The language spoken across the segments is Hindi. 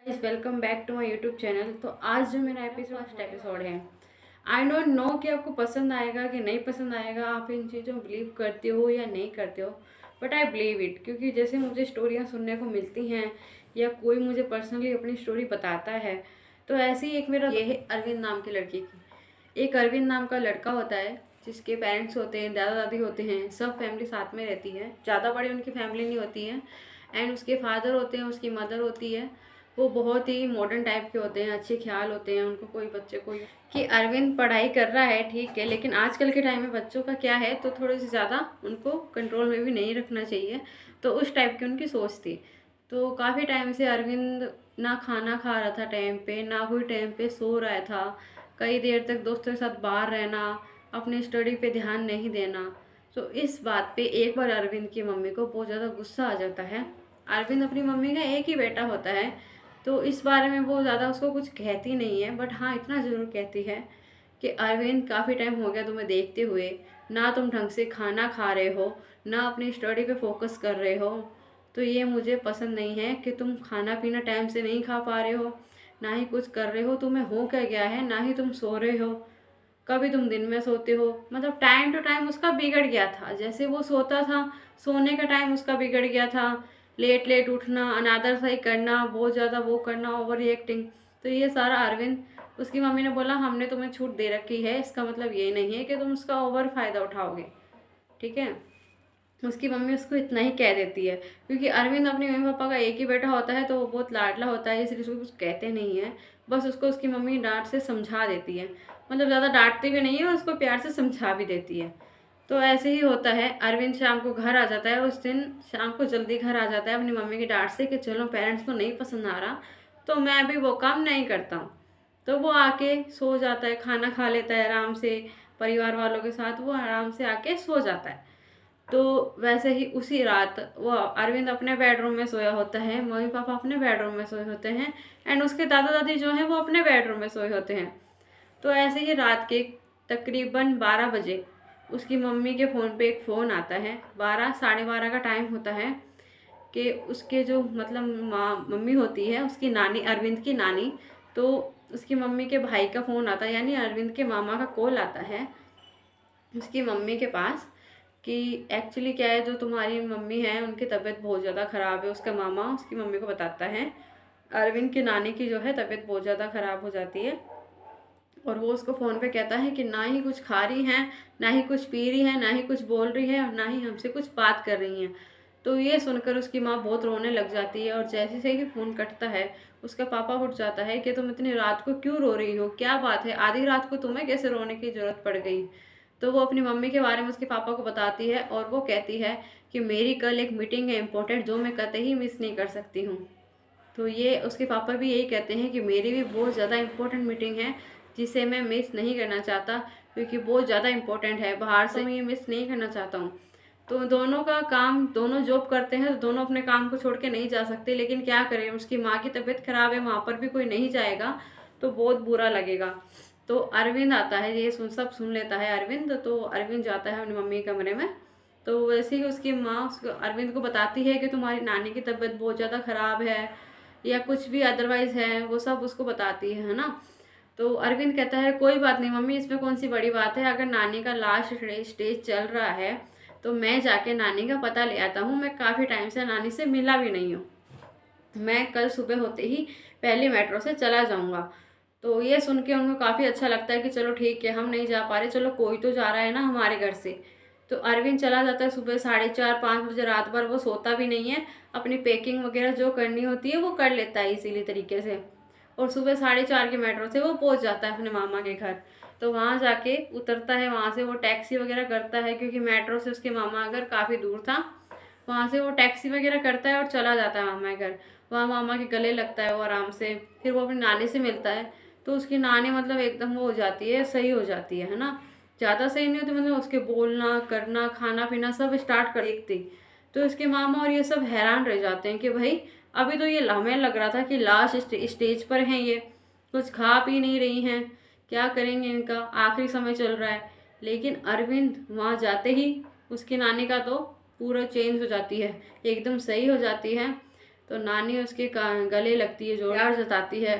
Welcome back to my YouTube channel. तो आज जो मेरा फर्स्ट एपिसोड है, आई डोंट नो कि आपको पसंद आएगा कि नहीं पसंद आएगा, आप इन चीज़ों में बिलीव करते हो या नहीं करते हो, बट आई बिलीव इट। क्योंकि जैसे मुझे स्टोरियाँ सुनने को मिलती हैं या कोई मुझे पर्सनली अपनी स्टोरी बताता है, तो ऐसे ही एक मेरा ये है अरविंद नाम के लड़के की। एक अरविंद नाम का लड़का होता है जिसके पेरेंट्स होते हैं, दादा दादी होते हैं, सब फैमिली साथ में रहती है। ज़्यादा बड़ी उनकी फैमिली नहीं होती है। एंड उसके फादर होते हैं, उसकी मदर होती है। वो बहुत ही मॉडर्न टाइप के होते हैं, अच्छे ख्याल होते हैं उनको। कोई बच्चे को कि अरविंद पढ़ाई कर रहा है, ठीक है, लेकिन आजकल के टाइम में बच्चों का क्या है, तो थोड़े से ज़्यादा उनको कंट्रोल में भी नहीं रखना चाहिए। तो उस टाइप की उनकी सोच थी। तो काफ़ी टाइम से अरविंद ना खाना खा रहा था टाइम पे, ना कोई टाइम पे सो रहा था। कई देर तक दोस्तों के साथ बाहर रहना, अपनी स्टडी पे ध्यान नहीं देना। तो इस बात पे एक बार अरविंद की मम्मी को बहुत ज़्यादा गुस्सा आ जाता है। अरविंद अपनी मम्मी का एक ही बेटा होता है, तो इस बारे में वो ज़्यादा उसको कुछ कहती नहीं है, बट हाँ इतना ज़रूर कहती है कि अरविंद काफ़ी टाइम हो गया तुम्हें देखते हुए, ना तुम ढंग से खाना खा रहे हो, ना अपनी स्टडी पे फोकस कर रहे हो। तो ये मुझे पसंद नहीं है कि तुम खाना पीना टाइम से नहीं खा पा रहे हो, ना ही कुछ कर रहे हो। तुम्हें हो क्या गया है, ना ही तुम सो रहे हो, कभी तुम दिन में सोते हो। मतलब टाइम टू टाइम उसका बिगड़ गया था। जैसे वो सोता था, सोने का टाइम उसका बिगड़ गया था। लेट लेट उठना, अनादर सही करना, बहुत ज़्यादा वो करना, ओवर रिएक्टिंग। तो ये सारा अरविंद, उसकी मम्मी ने बोला हमने तुम्हें छूट दे रखी है, इसका मतलब ये नहीं है कि तुम उसका ओवर फ़ायदा उठाओगे, ठीक है। उसकी मम्मी उसको इतना ही कह देती है, क्योंकि अरविंद अपने मम्मी पापा का एक ही बेटा होता है, तो वो बहुत लाडला होता है, इसलिए उसको कुछ कहते नहीं है। बस उसको उसकी मम्मी डांट से समझा देती है। मतलब ज़्यादा डांटती भी नहीं है, उसको प्यार से समझा भी देती है। तो ऐसे ही होता है। अरविंद शाम को घर आ जाता है, उस दिन शाम को जल्दी घर आ जाता है अपनी मम्मी की डांट से कि चलो पेरेंट्स को नहीं पसंद आ रहा तो मैं अभी वो काम नहीं करता हूँ। तो वो आके सो जाता है, खाना खा लेता है आराम से, परिवार वालों के साथ वो आराम से आके सो जाता है। तो वैसे ही उसी रात वो अरविंद अपने बेडरूम में सोया होता है, मम्मी पापा अपने बेडरूम में सोए होते हैं, एंड उसके दादा दादी जो हैं वो अपने बेडरूम में सोए होते हैं। तो ऐसे ही रात के तकरीबन 12 बजे उसकी मम्मी के फ़ोन पे एक फ़ोन आता है। 12 साढ़े 12 का टाइम होता है कि उसके जो मतलब माँ मम्मी होती है, उसकी नानी, अरविंद की नानी, तो उसकी मम्मी के भाई का फ़ोन आता है, यानी अरविंद के मामा का कॉल आता है उसकी मम्मी के पास कि एक्चुअली क्या है, जो तुम्हारी मम्मी है उनकी तबीयत बहुत ज़्यादा ख़राब है। उसका मामा उसकी मम्मी को बताता है अरविंद की नानी की जो है तबीयत बहुत ज़्यादा ख़राब हो जाती है। और वो उसको फ़ोन पे कहता है कि ना ही कुछ खा रही हैं, ना ही कुछ पी रही हैं, ना ही कुछ बोल रही है, और ना ही हमसे कुछ बात कर रही हैं। तो ये सुनकर उसकी माँ बहुत रोने लग जाती है, और जैसे से ही फ़ोन कटता है उसका पापा उठ जाता है कि तुम इतनी रात को क्यों रो रही हो, क्या बात है, आधी रात को तुम्हें कैसे रोने की ज़रूरत पड़ गई। तो वो अपनी मम्मी के बारे में उसके पापा को बताती है, और वो कहती है कि मेरी कल एक मीटिंग है इम्पोर्टेंट, जो मैं कतई मिस नहीं कर सकती हूँ। तो ये उसके पापा भी यही कहते हैं कि मेरी भी बहुत ज़्यादा इम्पोर्टेंट मीटिंग है, जिसे मैं मिस नहीं करना चाहता, क्योंकि बहुत ज़्यादा इम्पोर्टेंट है, बाहर से मैं ये मिस नहीं करना चाहता हूँ। तो दोनों का काम, दोनों जॉब करते हैं, तो दोनों अपने काम को छोड़ के नहीं जा सकते, लेकिन क्या करें, उसकी माँ की तबीयत खराब है, वहाँ पर भी कोई नहीं जाएगा तो बहुत बुरा लगेगा। तो अरविंद आता है, ये सब सुन लेता है अरविंद। तो अरविंद जाता है अपनी मम्मी के कमरे में। तो वैसे ही उसकी माँ उसको अरविंद को बताती है कि तुम्हारी नानी की तबीयत बहुत ज़्यादा ख़राब है, या कुछ भी अदरवाइज़ है, वो सब उसको बताती है ना। तो अरविंद कहता है कोई बात नहीं मम्मी, इसमें कौन सी बड़ी बात है, अगर नानी का लास्ट स्टेज चल रहा है तो मैं जाके नानी का पता ले आता हूँ। मैं काफ़ी टाइम से नानी से मिला भी नहीं हूँ, मैं कल सुबह होते ही पहली मेट्रो से चला जाऊँगा। तो ये सुन के उनको काफ़ी अच्छा लगता है कि चलो ठीक है, हम नहीं जा पा रहे, चलो कोई तो जा रहा है ना हमारे घर से। तो अरविंद चला जाता है सुबह 4:30-5 बजे। रात भर वो सोता भी नहीं है, अपनी पैकिंग वगैरह जो करनी होती है वो कर लेता है इसीलिए तरीके से। और सुबह 4:30 की मेट्रो से वो पहुंच जाता है अपने मामा के घर। तो वहाँ जाके उतरता है, वहाँ से वो टैक्सी वगैरह करता है, क्योंकि मेट्रो से उसके मामा घर काफ़ी दूर था। वहाँ से वो टैक्सी वगैरह करता है और चला जाता है मामा के घर। वहाँ मामा के गले लगता है वो आराम से। फिर वो अपनी नानी से मिलता है, तो उसकी नानी मतलब एकदम वो हो जाती है, सही हो जाती है ना। ज़्यादा सही नहीं होती, मतलब उसके बोलना करना खाना पीना सब स्टार्ट कर देखती। तो इसके मामा और ये सब हैरान रह जाते हैं कि भाई अभी तो ये हमें लग रहा था कि लास्ट स्टेज पर हैं ये, कुछ खा पी नहीं रही हैं, क्या करेंगे, इनका आखिरी समय चल रहा है। लेकिन अरविंद वहाँ जाते ही उसकी नानी का तो पूरा चेंज हो जाती है, एकदम सही हो जाती है। तो नानी उसके गले लगती है, जोर जताती है,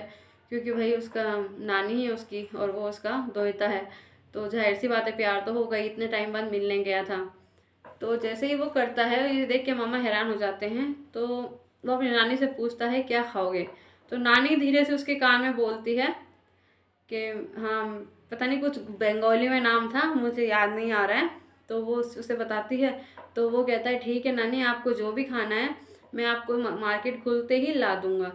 क्योंकि भाई उसका नानी ही उसकी और वो उसका दोहिता है, तो जाहिर सी बात है प्यार तो होगा ही, इतने टाइम बाद मिलने गया था। तो जैसे ही वो करता है ये देख के मामा हैरान हो जाते हैं। तो वो अपनी नानी से पूछता है क्या खाओगे, तो नानी धीरे से उसके कान में बोलती है कि हाँ, पता नहीं कुछ बंगाली में नाम था, मुझे याद नहीं आ रहा है। तो वो उसे बताती है, तो वो कहता है ठीक है नानी, आपको जो भी खाना है मैं आपको मार्केट खुलते ही ला दूंगा,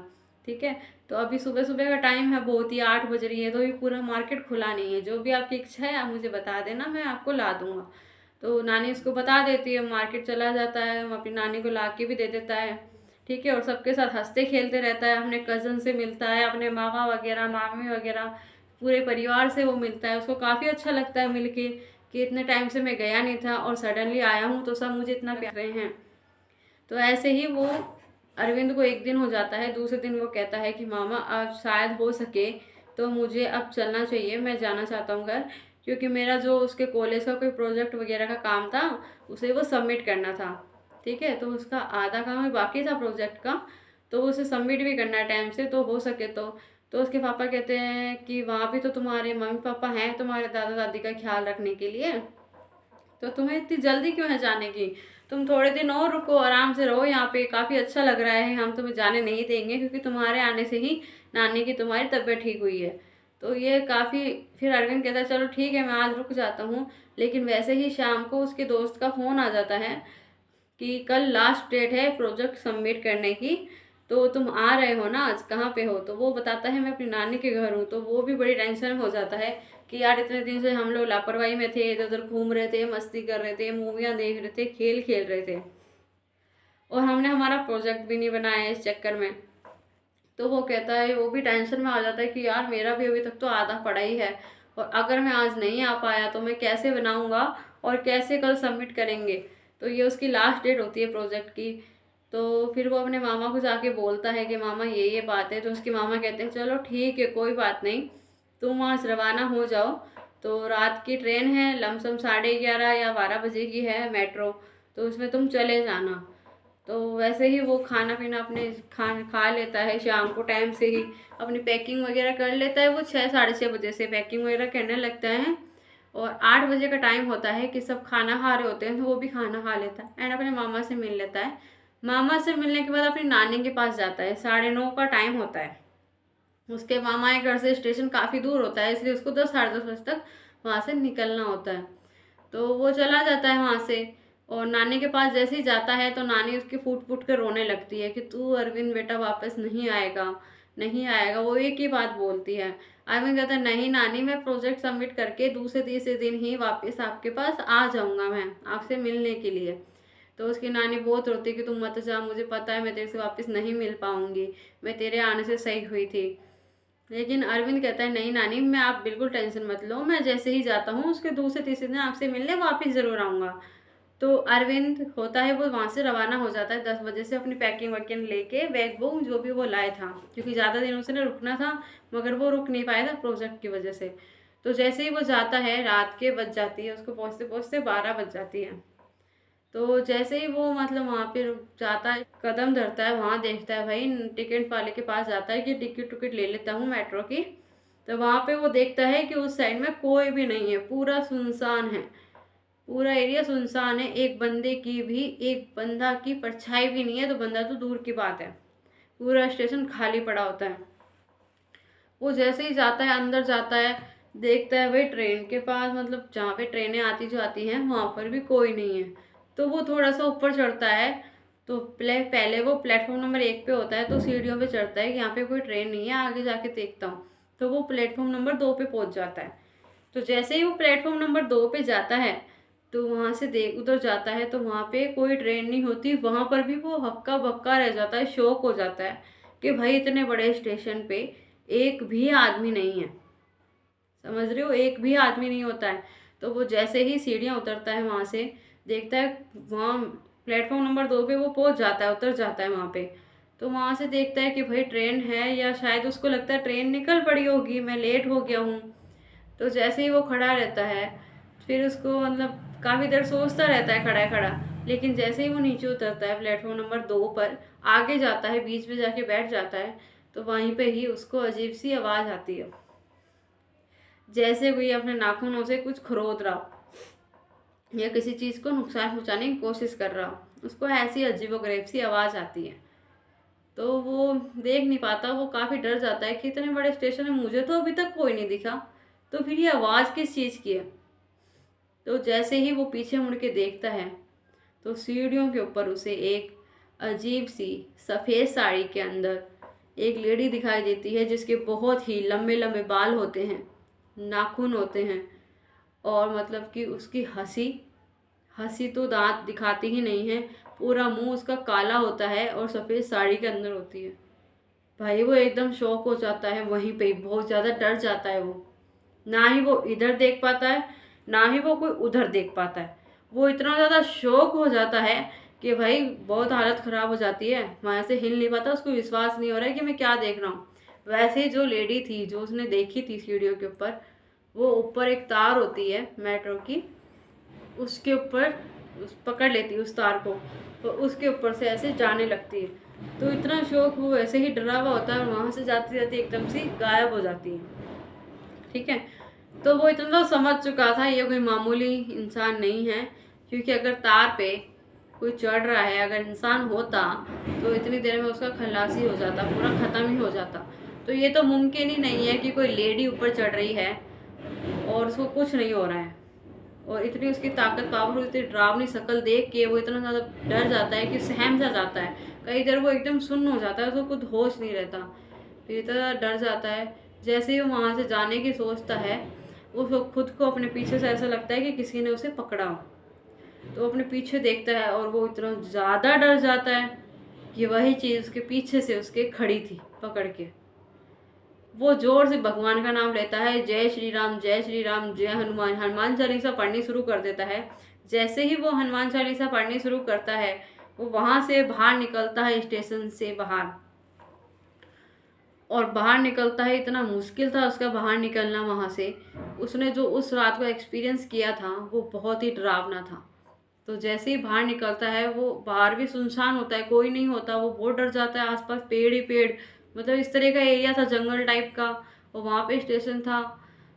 ठीक है। तो अभी सुबह सुबह का टाइम है, बहुत ही 8 बज रही है, तो अभी पूरा मार्केट खुला नहीं है, जो भी आपकी इच्छा है आप मुझे बता देना, मैं आपको ला दूंगा। तो नानी उसको बता देती है, मार्केट चला जाता है, वो अपनी नानी को ला के भी दे देता है, ठीक है। और सबके साथ हंसते खेलते रहता है, अपने कज़न से मिलता है, अपने मामा वगैरह मामी वगैरह पूरे परिवार से वो मिलता है। उसको काफ़ी अच्छा लगता है मिलके कि इतने टाइम से मैं गया नहीं था और सडनली आया हूँ तो सब मुझे इतना प्यार रहे हैं। तो ऐसे ही वो अरविंद को एक दिन हो जाता है, दूसरे दिन वो कहता है कि मामा अब शायद हो सके तो मुझे अब चलना चाहिए, मैं जाना चाहता हूँ घर, क्योंकि मेरा जो उसके कॉलेज का कोई प्रोजेक्ट वगैरह का काम था उसे वो सबमिट करना था, ठीक है। तो उसका आधा काम ही बाकी था प्रोजेक्ट का, तो उसे सबमिट भी करना है टाइम से, तो हो सके तो उसके पापा कहते हैं कि वहाँ भी तो तुम्हारे मम्मी पापा हैं तुम्हारे दादा दादी का ख्याल रखने के लिए, तो तुम्हें इतनी जल्दी क्यों है जाने की, तुम थोड़े दिन और रुको, आराम से रहो यहाँ पे, काफ़ी अच्छा लग रहा है, हम तुम्हें जाने नहीं देंगे क्योंकि तुम्हारे आने से ही नानी की तुम्हारी तबीयत ठीक हुई है। तो ये काफ़ी, फिर अरविंद कहता है चलो ठीक है मैं आज रुक जाता हूँ। लेकिन वैसे ही शाम को उसके दोस्त का फ़ोन आ जाता है कि कल लास्ट डेट है प्रोजेक्ट सबमिट करने की, तो तुम आ रहे हो ना, आज कहाँ पे हो। तो वो बताता है मैं अपनी नानी के घर हूँ। तो वो भी बड़ी टेंशन में हो जाता है कि यार इतने दिन से हम लोग लापरवाही में थे, इधर उधर घूम रहे थे, मस्ती कर रहे थे, मूवियाँ देख रहे थे, खेल खेल रहे थे, और हमने हमारा प्रोजेक्ट भी नहीं बनाया इस चक्कर में। तो वो कहता है, वो भी टेंशन में आ जाता है कि यार मेरा भी अभी तक तो आधा पड़ा ही है, और अगर मैं आज नहीं आ पाया तो मैं कैसे बनाऊंगा और कैसे कल सबमिट करेंगे। तो ये उसकी लास्ट डेट होती है प्रोजेक्ट की। तो फिर वो अपने मामा को जाके बोलता है कि मामा ये बात है। तो उसके मामा कहते हैं चलो ठीक है कोई बात नहीं, तुम आज रवाना हो जाओ। तो रात की ट्रेन है, लमसम 11:30 या 12 बजे की है मेट्रो, तो उसमें तुम चले जाना। तो वैसे ही वो खाना पीना अपने खा लेता है, शाम को टाइम से ही अपनी पैकिंग वगैरह कर लेता है। वो 6-6:30 बजे से पैकिंग वगैरह करने लगता है, और 8 बजे का टाइम होता है कि सब खाना खा रहे होते हैं, तो वो भी खाना खा लेता है एंड अपने मामा से मिल लेता है। मामा से मिलने के बाद अपनी नानी के पास जाता है, 9:30 का टाइम होता है। उसके मामा के घर से स्टेशन काफ़ी दूर होता है, इसलिए उसको 10-10:30 बजे तक वहाँ से निकलना होता है। तो वो चला जाता है वहाँ से, और नानी के पास जैसे ही जाता है तो नानी उसकी फूट फूट कर रोने लगती है कि तू अरविंद बेटा वापस नहीं आएगा, नहीं आएगा, वो एक ही बात बोलती है। अरविंद कहता है नहीं नानी, मैं प्रोजेक्ट सबमिट करके दूसरे तीसरे दिन ही वापस आपके पास आ जाऊँगा, मैं आपसे मिलने के लिए। तो उसकी नानी बहुत रोती कि तुम मत जा, मुझे पता है मैं तेरे से वापस नहीं मिल पाऊँगी, मैं तेरे आने से सही हुई थी। लेकिन अरविंद कहता है नहीं नानी, मैं आप बिल्कुल टेंशन मत लो, मैं जैसे ही जाता हूँ उसके दूसरे तीसरे दिन आपसे मिलने वापस ज़रूर आऊँगा। तो अरविंद होता है वो वहाँ से रवाना हो जाता है 10 बजे से, अपनी पैकिंग वैकिंग लेके, बैग बुक जो भी वो लाया था, क्योंकि ज़्यादा दिन उसने रुकना था मगर वो रुक नहीं पाया था प्रोजेक्ट की वजह से। तो जैसे ही वो जाता है रात के बज जाती है, उसको पहुँचते पहुँचते 12 बज जाती है। तो जैसे ही वो मतलब वहाँ पे रुक जाता है, कदम धरता है, वहाँ देखता है भाई, टिकट वाले के पास जाता है कि टिकट ले लेता हूँ मेट्रो की। तो वहाँ पे वो देखता है कि उस साइड में कोई भी नहीं है, पूरा सुनसान है, पूरा एरिया सुनसान है, एक बंदे की भी, एक बंदा की परछाई भी नहीं है, तो बंदा तो दूर की बात है, पूरा स्टेशन खाली पड़ा होता है। वो जैसे ही जाता है अंदर जाता है, देखता है भाई ट्रेन के पास, मतलब जहाँ पे ट्रेनें आती जाती हैं वहाँ पर भी कोई नहीं है। तो वो थोड़ा सा ऊपर चढ़ता है, तो पहले वो प्लेटफॉर्म नंबर 1 पे होता है, तो सीढ़ियों पे चढ़ता है कि यहाँ पे कोई ट्रेन नहीं है, आगे जाके देखता हूँ। तो वो प्लेटफॉर्म नंबर 2 पे पहुँच जाता है। तो जैसे ही वो प्लेटफॉर्म नंबर 2 पे जाता है, तो वहाँ से देख उधर जाता है, तो वहाँ पे कोई ट्रेन नहीं होती। वहाँ पर भी वो हक्का बक्का रह जाता है, शौक हो जाता है कि भाई इतने बड़े स्टेशन पे एक भी आदमी नहीं है, समझ रहे हो, एक भी आदमी नहीं होता है। तो वो जैसे ही सीढ़ियाँ उतरता है वहाँ से, देखता है वहाँ प्लेटफॉर्म नंबर 2 पे वो पहुँच जाता है, उतर जाता है वहाँ पे। तो वहाँ से देखता है कि भाई ट्रेन है, या शायद उसको लगता है ट्रेन निकल पड़ी होगी, मैं लेट हो गया हूँ। तो जैसे ही वो खड़ा रहता है, फिर उसको मतलब काफ़ी देर सोचता रहता है खड़ा खड़ा, लेकिन जैसे ही वो नीचे उतरता है प्लेटफॉर्म नंबर 2 पर, आगे जाता है, बीच में जाके बैठ जाता है, तो वहीं पे ही उसको अजीब सी आवाज़ आती है, जैसे कोई अपने नाखूनों से कुछ खरोद रहा हो या किसी चीज़ को नुकसान पहुंचाने की कोशिश कर रहा हो। उसको ऐसी अजीबोगरीब सी आवाज़ आती है, तो वो देख नहीं पाता, वो काफ़ी डर जाता है कि इतने बड़े स्टेशन में मुझे तो अभी तक कोई नहीं दिखा, तो फिर ये आवाज़ किस चीज़ की है। तो जैसे ही वो पीछे मुड़ के देखता है तो सीढ़ियों के ऊपर उसे एक अजीब सी सफ़ेद साड़ी के अंदर एक लेडी दिखाई देती है, जिसके बहुत ही लंबे लंबे बाल होते हैं, नाखून होते हैं, और मतलब कि उसकी हंसी हंसी तो दांत दिखाती ही नहीं है, पूरा मुंह उसका काला होता है और सफ़ेद साड़ी के अंदर होती है। भाई वो एकदम शॉक हो जाता है, वहीं पे बहुत ज़्यादा डर जाता है। वो ना ही वो इधर देख पाता है, ना ही वो कोई उधर देख पाता है। वो इतना ज़्यादा शॉक हो जाता है कि भाई बहुत हालत ख़राब हो जाती है, वहाँ से हिल नहीं पाता, उसको विश्वास नहीं हो रहा है कि मैं क्या देख रहा हूँ। वैसे ही जो लेडी थी जो उसने देखी थी सीढ़ियों के ऊपर, वो ऊपर एक तार होती है मेट्रो की, उसके ऊपर पकड़ लेती है उस तार को, तो उसके ऊपर से ऐसे जाने लगती है। तो इतना शौक, वो ऐसे ही डरा हुआ होता है और वहाँ से जाती जाती एकदम से गायब हो जाती है। ठीक है, तो वो इतना तो समझ चुका था ये कोई मामूली इंसान नहीं है, क्योंकि अगर तार पे कोई चढ़ रहा है, अगर इंसान होता तो इतनी देर में उसका खलासी हो जाता, पूरा ख़त्म ही हो जाता। तो ये तो मुमकिन ही नहीं है कि कोई लेडी ऊपर चढ़ रही है और उसको कुछ नहीं हो रहा है। और इतनी उसकी ताकत पावर, इतनी डरावनी शक्ल देख के वो इतना ज़्यादा डर जाता है कि सहम सा जाता है। कई देर वो एकदम सुन्न हो जाता है, तो खुद होश नहीं रहता, फिर इतना डर जाता है। जैसे ही वो वहाँ से जाने की सोचता है, उसको खुद को अपने पीछे से ऐसा लगता है कि किसी ने उसे पकड़ा हो। तो अपने पीछे देखता है और वो इतना ज़्यादा डर जाता है कि वही चीज़ उसके पीछे से उसके खड़ी थी पकड़ के। वो जोर से भगवान का नाम लेता है, जय श्री राम जय श्री राम जय हनुमान, हनुमान चालीसा पढ़नी शुरू कर देता है। जैसे ही वो हनुमान चालीसा पढ़नी शुरू करता है, वो वहाँ से बाहर निकलता है, स्टेशन से बाहर, और बाहर निकलता है। इतना मुश्किल था उसका बाहर निकलना वहाँ से। उसने जो उस रात को एक्सपीरियंस किया था वो बहुत ही डरावना था। तो जैसे ही बाहर निकलता है, वो बाहर भी सुनसान होता है, कोई नहीं होता, वो बहुत डर जाता है। आसपास पेड़ ही पेड़, मतलब इस तरह का एरिया था, जंगल टाइप का, और वहाँ पे स्टेशन था।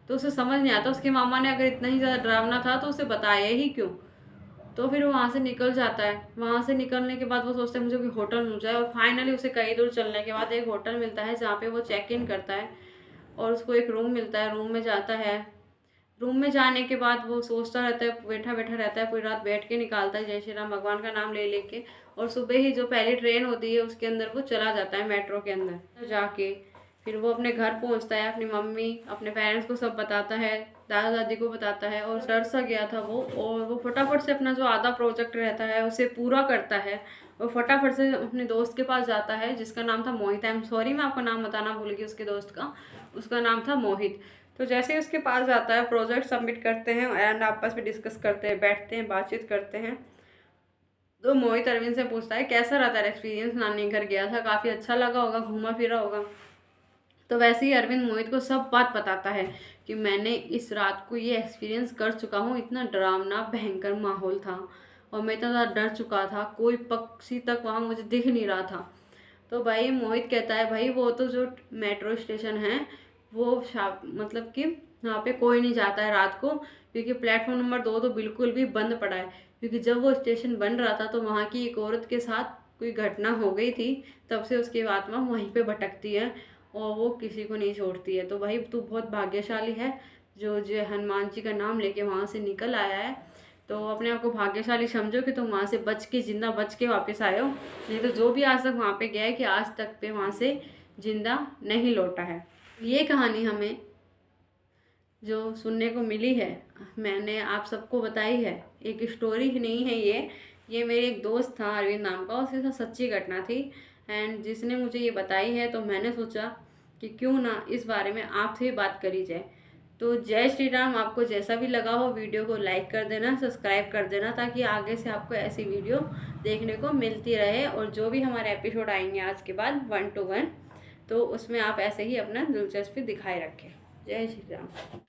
तो उसे समझ नहीं आता, उसके मामा ने अगर इतना ही ज़्यादा डरावना था तो उसे बताया ही क्यों। तो फिर वो वहाँ से निकल जाता है। वहाँ से निकलने के बाद वो सोचता है मुझे कोई होटल मिल जाए, और फाइनली उसे कई दूर चलने के बाद एक होटल मिलता है, जहाँ पे वो चेक इन करता है और उसको एक रूम मिलता है। रूम में जाता है। रूम में जाने के बाद वो सोचता रहता है, बैठा बैठा रहता है, पूरी रात बैठ के निकालता है जय श्री राम भगवान का नाम ले लेके। और सुबह ही जो पहली ट्रेन होती है उसके अंदर वो चला जाता है, मेट्रो के अंदर। तो जाके फिर वो अपने घर पहुंचता है, अपनी मम्मी अपने पेरेंट्स को सब बताता है, दादा दादी को बताता है। और डर सा गया था वो, और वो फटाफट से अपना जो आधा प्रोजेक्ट रहता है उसे पूरा करता है। और फटाफट से अपने दोस्त के पास जाता है, जिसका नाम था मोहित। आई एम सॉरी, मैं आपका नाम बताना भूल गई उसके दोस्त का, उसका नाम था मोहित। तो जैसे ही उसके पास जाता है, प्रोजेक्ट सबमिट करते हैं एंड आपस में डिस्कस करते हैं, बैठते हैं, बातचीत करते हैं। तो मोहित अरविंद से पूछता है कैसा रहा तेरा एक्सपीरियंस, नानी घर गया था, काफ़ी अच्छा लगा होगा, घूमा फिरा होगा। तो वैसे ही अरविंद मोहित को सब बात बताता है कि मैंने इस रात को ये एक्सपीरियंस कर चुका हूँ। इतना डरावना भयंकर माहौल था और मैं इतना ज़्यादा डर चुका था, कोई पक्षी तक वहाँ मुझे दिख नहीं रहा था। तो भाई मोहित कहता है भाई वो तो जो मेट्रो स्टेशन है वो मतलब कि वहाँ पे कोई नहीं जाता है रात को, क्योंकि प्लेटफॉर्म नंबर 2 तो बिल्कुल भी बंद पड़ा है। क्योंकि जब वो स्टेशन बन रहा था तो वहाँ की एक औरत के साथ कोई घटना हो गई थी, तब से उसकी आत्मा वहीं पे भटकती है और वो किसी को नहीं छोड़ती है। तो भाई तू बहुत भाग्यशाली है जो जो हनुमान जी का नाम लेके वहाँ से निकल आया है। तो अपने आप को भाग्यशाली समझो कि तुम वहाँ से बच के, जिंदा बच के वापस आए हो। नहीं तो जो भी आज तक वहाँ पे गया है कि आज तक पे वहाँ से जिंदा नहीं लौटा है। ये कहानी हमें जो सुनने को मिली है, मैंने आप सबको बताई है, एक स्टोरी ही नहीं है ये मेरे एक दोस्त था अरविंद नाम का, उसके साथ सच्ची घटना थी एंड जिसने मुझे ये बताई है। तो मैंने सोचा कि क्यों ना इस बारे में आपसे बात करी जाए। तो जय श्री राम। आपको जैसा भी लगा हो वीडियो को लाइक कर देना, सब्सक्राइब कर देना, ताकि आगे से आपको ऐसी वीडियो देखने को मिलती रहे। और जो भी हमारे एपिसोड आएंगे आज के बाद 1 to 1, तो उसमें आप ऐसे ही अपना दिलचस्पी दिखाए रखें। जय श्री राम।